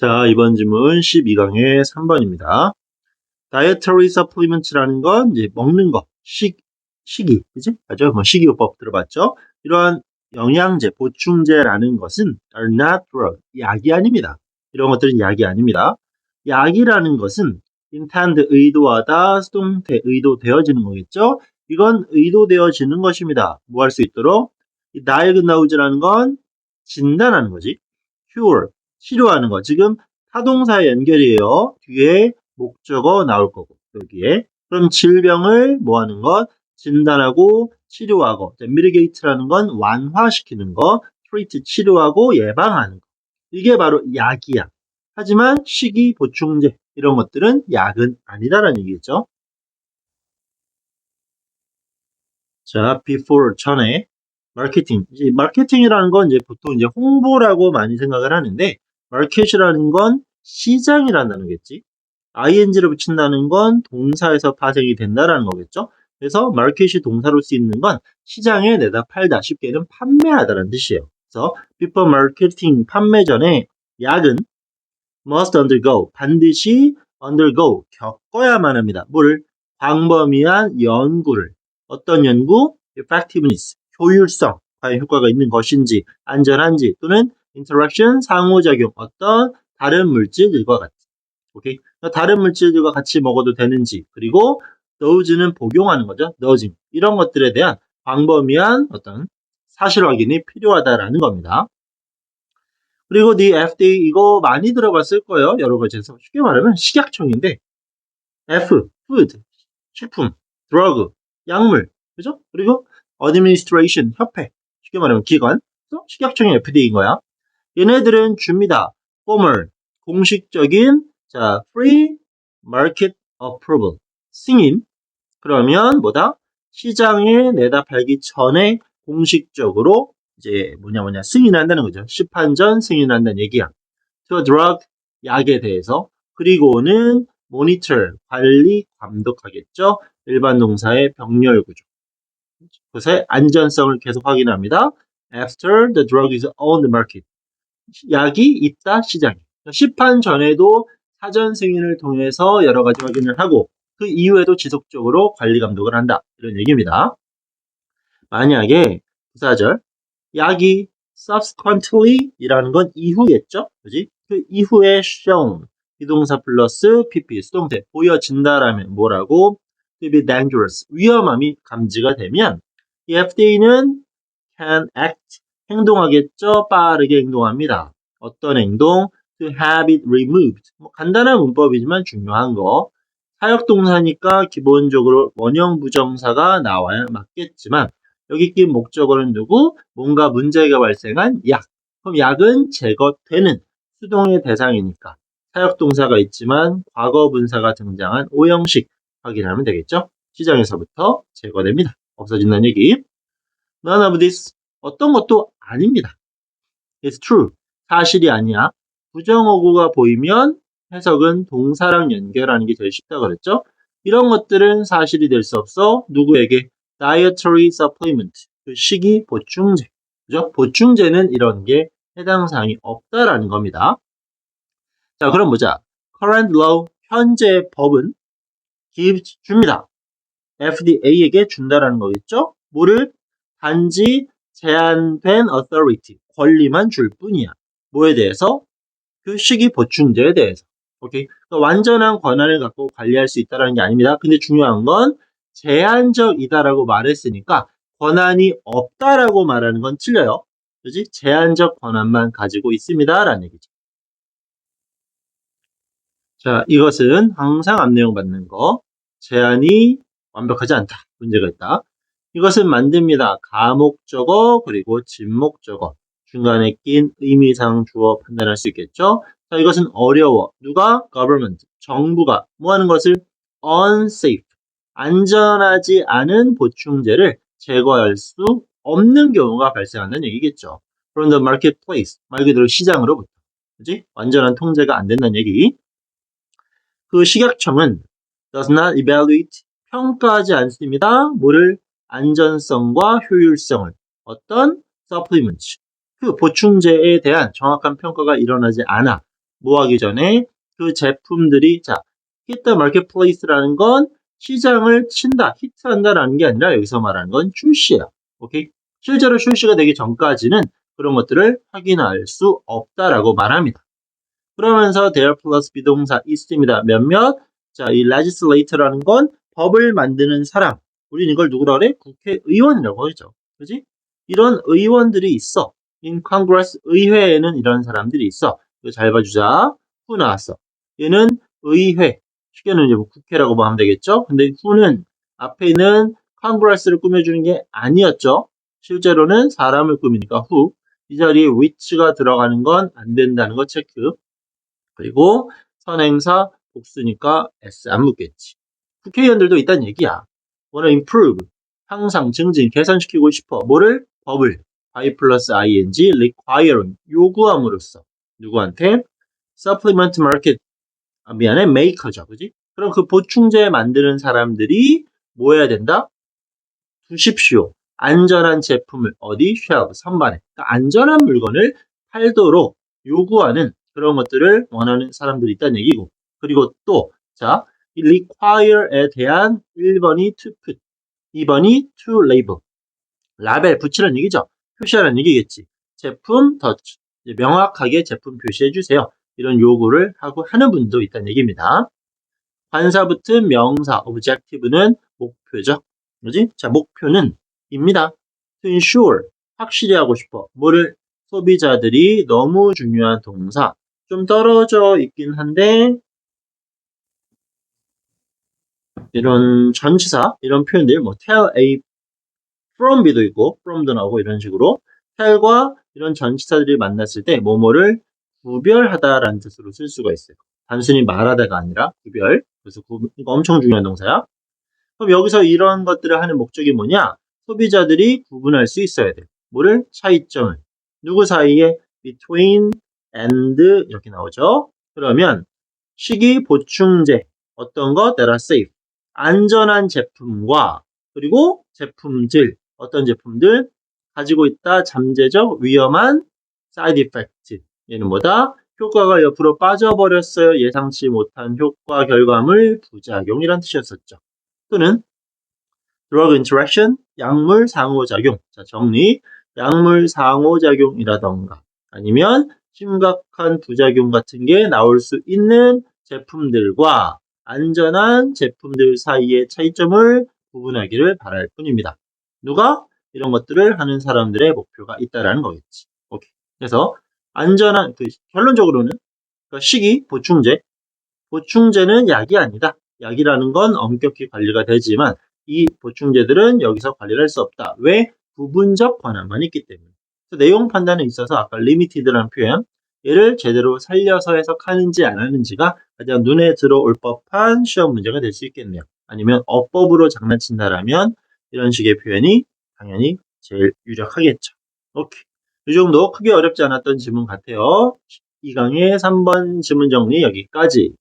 자, 이번 질문 12강의 3번입니다. Dietary supplements라는 건 이제 먹는 거, 식이, 그지? 맞죠? 뭐 식이요법 들어봤죠? 이러한 영양제, 보충제라는 것은 are not drug, 약이 아닙니다. 이런 것들은 약이 아닙니다. 약이라는 것은 intend, 의도하다, 수동태, 의도되어지는 거겠죠? 이건 의도되어지는 것입니다. 뭐 할 수 있도록? 이 diagnose라는 건 진단하는 거지. cure, 치료하는 거. 지금 타동사의 연결이에요. 뒤에 목적어 나올 거고 여기에. 그럼 질병을 뭐 하는 것? 진단하고 치료하고. mitigate라는 건 완화시키는 거. treat, 치료하고 예방하는 거. 이게 바로 약이야. 하지만 식이, 보충제 이런 것들은 약은 아니다라는 얘기겠죠. 자, before 전에 마케팅. 이제 마케팅이라는 건 이제 보통 이제 홍보라고 많이 생각을 하는데 마켓이라는 건 시장이라는 단어겠지. ing를 붙인다는 건 동사에서 파생이 된다라는 거겠죠. 그래서 마켓이 동사로 쓰이는 건 시장에 내다 팔다, 쉽게는 판매하다라는 뜻이에요. 그래서 before marketing, 판매 전에 약은 must undergo, 반드시 undergo, 겪어야만 합니다. 뭐를? 광범위한 연구를. 어떤 연구? effectiveness, 효율성, 과연 효과가 있는 것인지, 안전한지, 또는 interaction, 상호작용, 어떤 다른 물질들과 같이. 오케이? 다른 물질들과 같이 먹어도 되는지, 그리고 dose는 복용하는 거죠. dosing. 이런 것들에 대한 광범위한 어떤 사실 확인이 필요하다라는 겁니다. 그리고 the FDA 이거 많이 들어봤을 거예요. 여러 가지에서. 쉽게 말하면 식약청인데 F, food, 식품, drug, 약물, 그죠? 그리고 administration, 협회, 쉽게 말하면 기관, 그래서 식약청이 FDA인 거야. 얘네들은 줍니다. formal, 공식적인, 자, free market approval, 승인. 그러면 뭐다? 시장에 내다 팔기 전에 공식적으로 이제 승인한다는 거죠. 시판전 승인한다는 얘기야. to drug, 약에 대해서. 그리고는 monitor, 관리, 감독하겠죠. 일반 동사의 병렬 구조. 그것의 안전성을 계속 확인합니다. After the drug is on the market. 약이 있다 시장에. 시판 전에도 사전 승인을 통해서 여러 가지 확인을 하고 그 이후에도 지속적으로 관리 감독을 한다. 이런 얘기입니다. 만약에 부사절 약이 subsequently 이라는 건 이후겠죠? 그지? 그 이후에 shown 비동사 플러스 pp 수동태 보여진다라면 뭐라고? to be dangerous 위험함이 감지가 되면 이 FDA는 can act 행동하겠죠? 빠르게 행동합니다. 어떤 행동? to have it removed 간단한 문법이지만 중요한 거 사역동사니까 기본적으로 원형 부정사가 나와야 맞겠지만 여기 낀 목적어는 누구? 뭔가 문제가 발생한 약. 그럼 약은 제거되는 수동의 대상이니까 사역동사가 있지만 과거 분사가 등장한 오형식 확인하면 되겠죠? 시장에서부터 제거됩니다. 없어진다는 얘기. None of this 어떤 것도 아닙니다. It's true. 사실이 아니야. 부정어구가 보이면 해석은 동사랑 연결하는 게 제일 쉽다고 그랬죠? 이런 것들은 사실이 될 수 없어. 누구에게? Dietary supplement. 그 식이 보충제. 그죠? 보충제는 이런 게 해당 사항이 없다라는 겁니다. 자, 그럼 보자. Current law, 현재 법은 gives, 줍니다. FDA에게 준다라는 거겠죠? 뭐를? 단지 제한된 authority, 권리만 줄 뿐이야. 뭐에 대해서? 그 식이 보충제에 대해서. 오케이. 그러니까 완전한 권한을 갖고 관리할 수 있다는 게 아닙니다. 근데 중요한 건 제한적이다라고 말했으니까 권한이 없다라고 말하는 건 틀려요. 그지? 제한적 권한만 가지고 있습니다라는 얘기죠. 자, 이것은 항상 앞내용 받는 거. 제한이 완벽하지 않다. 문제가 있다. 이것은 만듭니다. 가목적어 그리고 진목적어. 중간에 낀 의미상 주어 판단할 수 있겠죠. 자, 이것은 어려워. 누가? government. 정부가 뭐 하는 것을? unsafe. 안전하지 않은 보충제를 제거할 수 없는 경우가 발생한다는 얘기겠죠. from the marketplace. 말 그대로 시장으로부터. 그지? 완전한 통제가 안 된다는 얘기. 그 식약청은 does not evaluate. 평가하지 않습니다. 뭐를? 안전성과 효율성을. 어떤? supplements. 그 보충제에 대한 정확한 평가가 일어나지 않아. 뭐 하기 전에 그 제품들이 자, hit the marketplace라는 건 시장을 친다, 히트한다라는 게 아니라 여기서 말하는 건 출시야. 오케이? 실제로 출시가 되기 전까지는 그런 것들을 확인할 수 없다라고 말합니다. 그러면서 there 플러스 비동사 있습니다. 몇몇? 자, 이 legislator라는 건 법을 만드는 사람. 우린 이걸 누구라 그래? 국회의원이라고 하죠. 그지? 이런 의원들이 있어. in Congress 의회에는 이런 사람들이 있어. 이거 잘 봐주자. who 나왔어. 얘는 의회. 쉽게는 이제 뭐 국회라고 보면 되겠죠? 근데 who는 앞에 있는 Congress를 꾸며주는 게 아니었죠. 실제로는 사람을 꾸미니까 who. 이 자리에 which가 들어가는 건 안 된다는 거 체크. 그리고 선행사 복수니까 S 안 묻겠지. 국회의원들도 있다는 얘기야. wanna improve. 항상 증진, 개선시키고 싶어. 뭐를? 법을. by 플러스 ing, requiring. 요구함으로써. 누구한테? supplement market. 미안해. maker죠. 그지? 그럼 그 보충제 만드는 사람들이 뭐 해야 된다? 두십시오. 안전한 제품을 어디? shelf, 선반에. 그러니까 안전한 물건을 팔도록 요구하는 그런 것들을 원하는 사람들이 있다는 얘기고. 그리고 또, 자, 이 require에 대한 1번이 to put, 2번이 to label. 라벨 붙이라는 얘기죠. 표시하라는 얘기겠지. 제품 더 명확하게 제품 표시해주세요. 이런 요구를 하고 하는 분도 있다는 얘기입니다. 관사 붙은 명사, objective는 목표죠. 그지? 자, 목표는 입니다. to ensure, 확실히 하고 싶어. 뭐를? 소비자들이 너무 중요한 동사. 좀 떨어져 있긴 한데, 이런 전치사, 이런 표현들, 뭐, tell A from B도 있고, from도 나오고, 이런 식으로. tell과 이런 전치사들이 만났을 때, 뭐뭐를 구별하다라는 뜻으로 쓸 수가 있어요. 단순히 말하다가 아니라, 구별. 그래서 이거 엄청 중요한 동사야. 그럼 여기서 이런 것들을 하는 목적이 뭐냐? 소비자들이 구분할 수 있어야 돼. 뭐를? 차이점을. 누구 사이에? between and 이렇게 나오죠. 그러면 식이 보충제 어떤 거? that are safe. 안전한 제품과 그리고 제품들 어떤 제품들 가지고 있다 잠재적 위험한 side effect. 얘는 뭐다? 효과가 옆으로 빠져버렸어요. 예상치 못한 효과 결과물 부작용이란 뜻이었었죠. 또는 drug interaction, 약물 상호작용. 자, 정리. 약물 상호작용이라던가 아니면 심각한 부작용 같은 게 나올 수 있는 제품들과 안전한 제품들 사이의 차이점을 구분하기를 바랄 뿐입니다. 누가? 이런 것들을 하는 사람들의 목표가 있다라는 거겠지. 오케이. 그래서 안전한, 결론적으로는 식이 보충제, 보충제는 약이 아니다. 약이라는 건 엄격히 관리가 되지만 이 보충제들은 여기서 관리를 할 수 없다. 왜? 부분적 권한만 있기 때문에. 내용 판단에 있어서 아까 limited라는 표현, 얘를 제대로 살려서 해석하는지 안 하는지가 가장 눈에 들어올 법한 시험 문제가 될 수 있겠네요. 아니면 어법으로 장난친다라면 이런 식의 표현이 당연히 제일 유력하겠죠. 오케이. 이 정도 크게 어렵지 않았던 지문 같아요. 2강의 3번 지문 정리 여기까지.